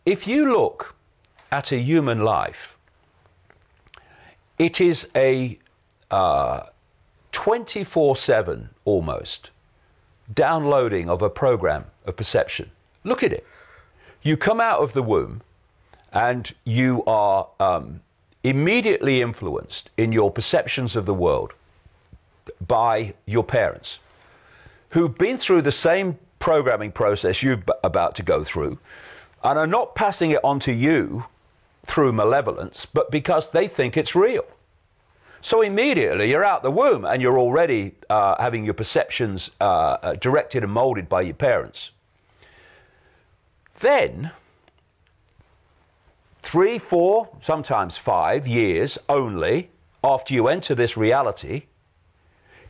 if you look at a human life, it is a 24/7 almost downloading of a program of perception. Look at it. You come out of the womb and you are immediately influenced in your perceptions of the world by your parents, who've been through the same programming process you're about to go through, and are not passing it on to you through malevolence, but because they think it's real. So immediately you're out the womb and you're already having your perceptions directed and molded by your parents. Then 3, 4, sometimes 5 years only after you enter this reality,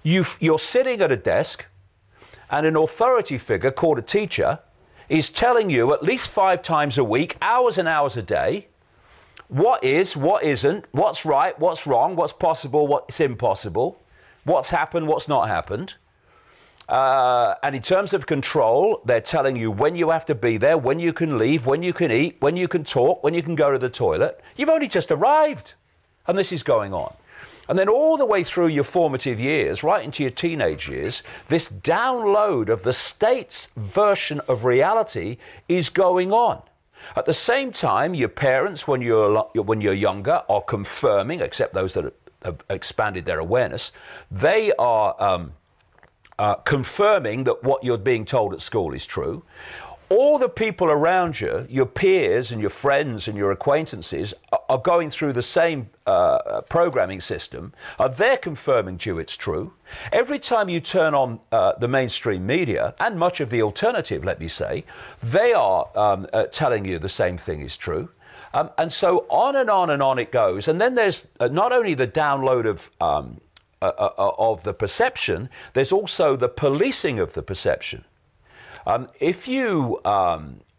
you're sitting at a desk and an authority figure called a teacher is telling you at least 5 times a week, hours and hours a day, what is, what isn't, what's right, what's wrong, what's possible, what's impossible, what's happened, what's not happened. And in terms of control, they're telling you when you have to be there, when you can leave, when you can eat, when you can talk, when you can go to the toilet. You've only just arrived, and this is going on. And then all the way through your formative years, right into your teenage years, this download of the state's version of reality is going on. At the same time, your parents, when you're younger, are confirming, except those that have expanded their awareness, they are confirming that what you're being told at school is true. All the people around you, your peers and your friends and your acquaintances, are going through the same programming system. They're confirming to you it's true. Every time you turn on the mainstream media, and much of the alternative, let me say, they are telling you the same thing is true. And so on and on and on it goes. And then there's not only the download of the perception, there's also the policing of the perception. If you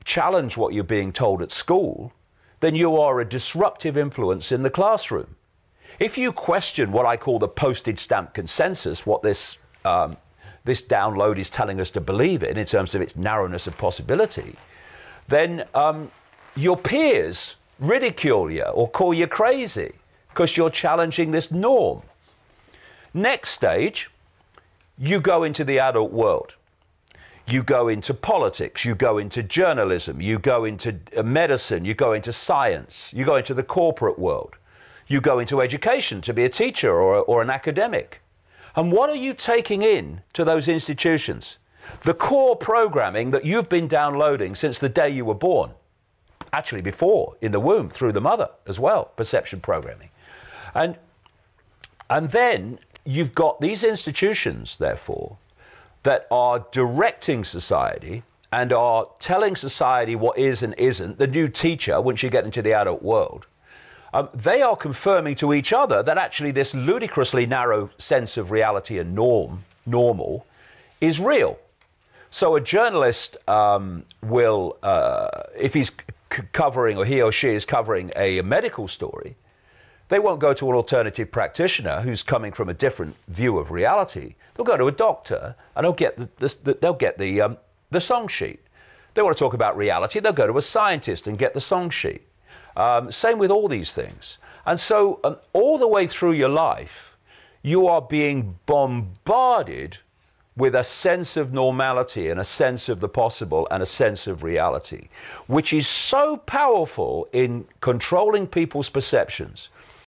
challenge what you're being told at school, then you are a disruptive influence in the classroom. If you question what I call the postage stamp consensus, what this download is telling us to believe in terms of its narrowness of possibility, then your peers ridicule you or call you crazy because you're challenging this norm. Next stage, you go into the adult world. You go into politics, you go into journalism, you go into medicine, you go into science, you go into the corporate world, you go into education to be a teacher or an academic. And what are you taking in to those institutions? The core programming that you've been downloading since the day you were born. Actually before, in the womb, through the mother as well, perception programming. And then you've got these institutions, therefore, that are directing society and are telling society what is and isn't. The new teacher, once you get into the adult world, they are confirming to each other that actually this ludicrously narrow sense of reality and normal, is real. So a journalist will, if he's covering, or he or she is covering a medical story, they won't go to an alternative practitioner who's coming from a different view of reality. They'll go to a doctor and they'll get the song sheet. They want to talk about reality, they'll go to a scientist and get the song sheet. Same with all these things. And so all the way through your life, you are being bombarded with a sense of normality and a sense of the possible and a sense of reality, which is so powerful in controlling people's perceptions.